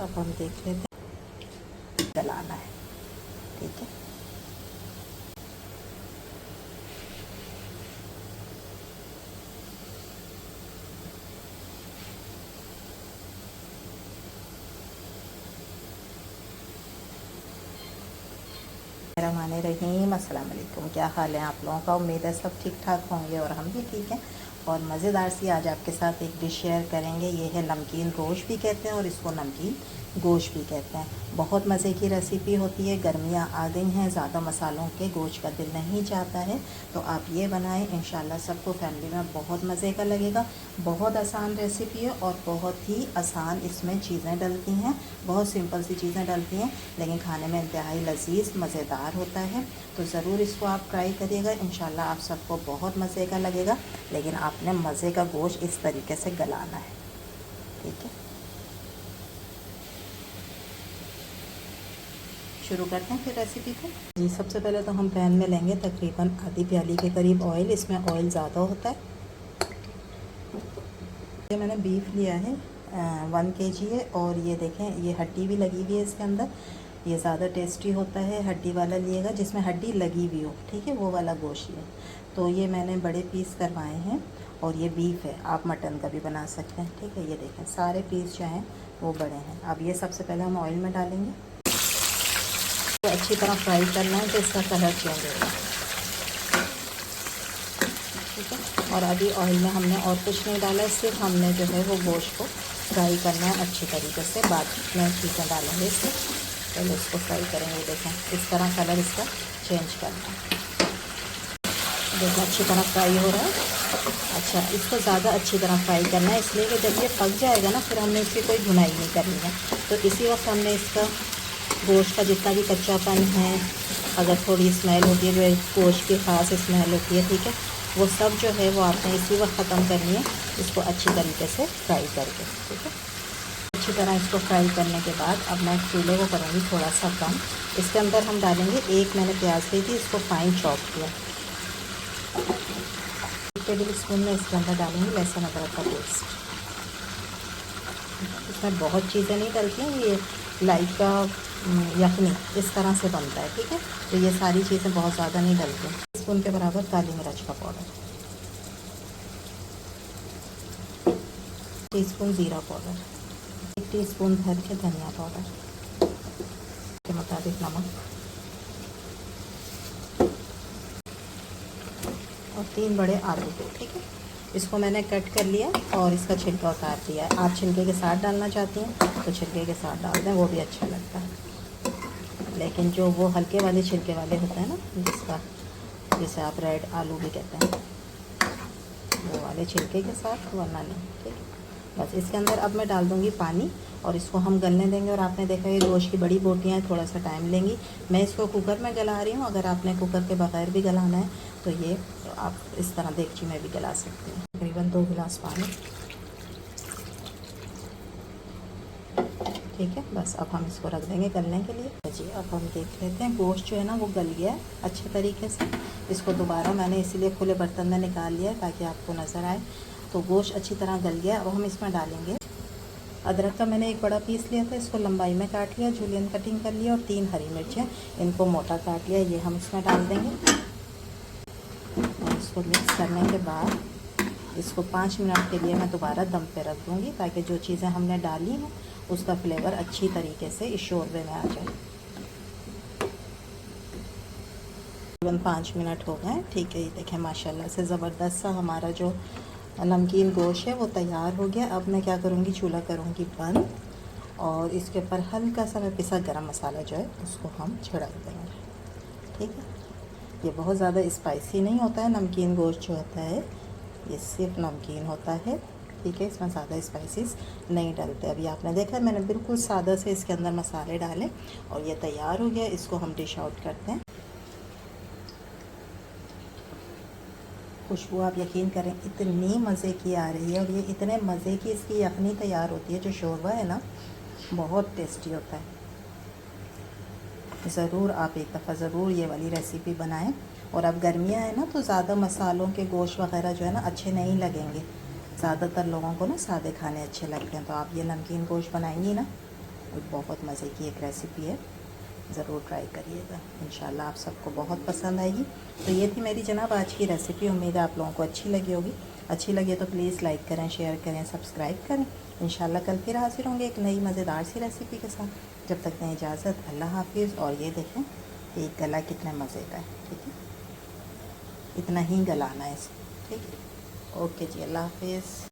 अब हम देख लेते हैं, गलाना है। ठीक है, रहीम, अस्सलाम वालेकुम। क्या हाल है आप लोगों का? उम्मीद है सब ठीक ठाक होंगे और हम भी ठीक हैं। और मज़ेदार सी आज आपके साथ एक डिश शेयर करेंगे। ये है नमकीन गोश्त भी कहते हैं और इसको नमकीन गोश्त भी कहते हैं। बहुत मज़े की रेसिपी होती है। गर्मियाँ आ गई हैं, ज़्यादा मसालों के गोश्त का दिल नहीं चाहता है, तो आप ये बनाएं, इंशाल्लाह सबको फैमिली में बहुत मज़े का लगेगा। बहुत आसान रेसिपी है और बहुत ही आसान इसमें चीज़ें डलती हैं, बहुत सिंपल सी चीज़ें डलती हैं, लेकिन खाने में इंतहाई लजीज मज़ेदार होता है। तो ज़रूर इसको आप ट्राई करिएगा, इंशाल्लाह आप सबको बहुत मज़े का लगेगा। लेकिन आपने मज़े का गोश्त इस तरीके से गलाना है। ठीक है, शुरू करते हैं फिर रेसिपी को। जी, सबसे पहले तो हम पैन में लेंगे तकरीबन आधी प्याली के करीब ऑयल। इसमें ऑयल ज़्यादा होता है। ये मैंने बीफ लिया है, 1 kg है। और ये देखें, ये हड्डी भी लगी हुई है इसके अंदर। ये ज़्यादा टेस्टी होता है हड्डी वाला लिएगा, जिसमें हड्डी लगी हुई हो। ठीक है, वो वाला गोश्त है। तो ये मैंने बड़े पीस करवाए हैं और ये बीफ है, आप मटन का भी बना सकते हैं। ठीक है, ये देखें सारे पीस जो हैं वो बड़े हैं। अब ये सबसे पहले हम ऑयल में डालेंगे, तो अच्छी तरह फ्राई करना है, तो इसका कलर चेंज होगा। ठीक है, और अभी ऑयल में हमने और कुछ नहीं डाला है, सिर्फ हमने जो है वो गोश्त को फ्राई करना है अच्छी तरीके से। बाद में चीज़ें डालेंगे इससे, पहले इसको फ्राई करेंगे। देखें इस तरह कलर इसका चेंज करना है। देखें अच्छी तरह फ्राई हो रहा है। अच्छा, इसको ज़्यादा अच्छी तरह फ्राई करना है, इसलिए कि जब ये पक जाएगा ना, फिर हमने इसकी कोई भुनाई नहीं करनी है। तो इसी वक्त हमने इसका गोश्त का जितना भी कच्चापन है, अगर थोड़ी स्मेल होती है, जो गोश्त की ख़ास स्मेल होती है, ठीक है, वो सब जो है वो आपने इसी वक्त ख़त्म करनी है, इसको अच्छी तरीके से फ्राई करके। ठीक है, अच्छी तरह इसको फ्राई करने के बाद अब मैं चूल्हे को करूँगी थोड़ा सा कम। इसके अंदर हम डालेंगे, एक मैंने प्याज ली थी, इसको फाइन चॉप किया। 1 टेबल स्पून में इसके अंदर डालेंगे लहसुन अदरक का पेस्ट। इसमें बहुत चीज़ें नहीं डलती हैं, ये लाइक का यखनी इस तरह से बनता है। ठीक है, तो ये सारी चीज़ें बहुत ज़्यादा नहीं डलती। 1 स्पून के बराबर काली मिर्च का पाउडर, 1 टीस्पून ज़ीरा पाउडर, 1 टीस्पून भर के धनिया पाउडर के मुताबिक नमक और 3 बड़े आलू। ठीक है, इसको मैंने कट कर लिया और इसका छिलका उतार दिया है। आप छिलके के साथ डालना चाहती हैं तो छिलके के साथ डाल दें, वो भी अच्छा लगता है। लेकिन जो वो हल्के वाले छिलके वाले होते हैं ना, जिसे आप रेड आलू भी कहते हैं, वो वाले छिलके के साथ, वरना नहीं। ठीक है, बस इसके अंदर अब मैं डाल दूँगी पानी और इसको हम गलने देंगे। और आपने देखा ये गोश्त की बड़ी बोटियाँ थोड़ा सा टाइम लेंगी। मैं इसको कुकर में गला रही हूँ, अगर आपने कुकर के बगैर भी गलाना है तो ये आप इस तरह देगची में भी गला सकते हैं। तकरीबन 2 गिलास पानी। ठीक है, बस अब हम इसको रख देंगे गलने के लिए। जी, अब हम देख लेते हैं, गोश्त जो है ना वो गल गया है अच्छे तरीके से। इसको दोबारा मैंने इसीलिए खुले बर्तन में निकाल लिया है ताकि आपको नज़र आए। तो गोश्त अच्छी तरह गल गया। अब हम इसमें डालेंगे अदरक का, मैंने एक बड़ा पीस लिया था, इसको लंबाई में काट लिया, जूलियन कटिंग कर लिया, और 3 हरी मिर्चें, इनको मोटा काट लिया, ये हम इसमें डाल देंगे। और इसको मिक्स करने के बाद इसको 5 मिनट के लिए मैं दोबारा दम पे रख दूँगी, ताकि जो चीज़ें हमने डाली हैं उसका फ्लेवर अच्छी तरीके से इस शोरबे में आ जाए। तकरीबन 5 मिनट हो गए। ठीक है, ये देखें माशाल्लाह से ज़बरदस्त सा हमारा जो नमकीन गोश्त है वो तैयार हो गया। अब मैं क्या करूँगी, चूल्हा करूँगी बंद और इसके ऊपर हल्का सा मैं पिसा गरम मसाला जो है उसको हम छिड़क देंगे। ठीक है, ये बहुत ज़्यादा स्पाइसी नहीं होता है, नमकीन गोश्त जो होता है ये सिर्फ नमकीन होता है। ठीक है, इसमें ज़्यादा स्पाइसेस नहीं डलते। अभी आपने देखा मैंने बिल्कुल सादा से इसके अंदर मसाले डाले और ये तैयार हो गया। इसको हम डिश आउट करते हैं। खुशबू आप यकीन करें इतनी मज़े की आ रही है, और ये इतने मज़े की इसकी यखनी तैयार होती है। जो शोरबा है ना बहुत टेस्टी होता है। ज़रूर आप एक दफ़ा ज़रूर ये वाली रेसिपी बनाएं। और अब गर्मियाँ हैं ना, तो ज़्यादा मसालों के गोश्त वगैरह जो है ना अच्छे नहीं लगेंगे। ज़्यादातर लोगों को ना सादे खाने अच्छे लगते हैं। तो आप ये नमकीन गोश्त बनाएंगी ना, बहुत मज़े की एक रेसिपी है, ज़रूर ट्राई करिएगा। इंशाल्लाह आप सबको बहुत पसंद आएगी। तो ये थी मेरी जनाब आज की रेसिपी। उम्मीद है आप लोगों को अच्छी लगी होगी। अच्छी लगी तो प्लीज़ लाइक करें, शेयर करें, सब्सक्राइब करें। इंशाल्लाह कल फिर हाजिर होंगे एक नई मज़ेदार सी रेसिपी के साथ। जब तक दें इजाज़त, अल्लाह हाफिज़। और ये देखें एक गला कितने मज़े का है, ठीक है, इतना ही गलाना है इसे, ठीक है। ओके जी, अल्लाह हाफिज़।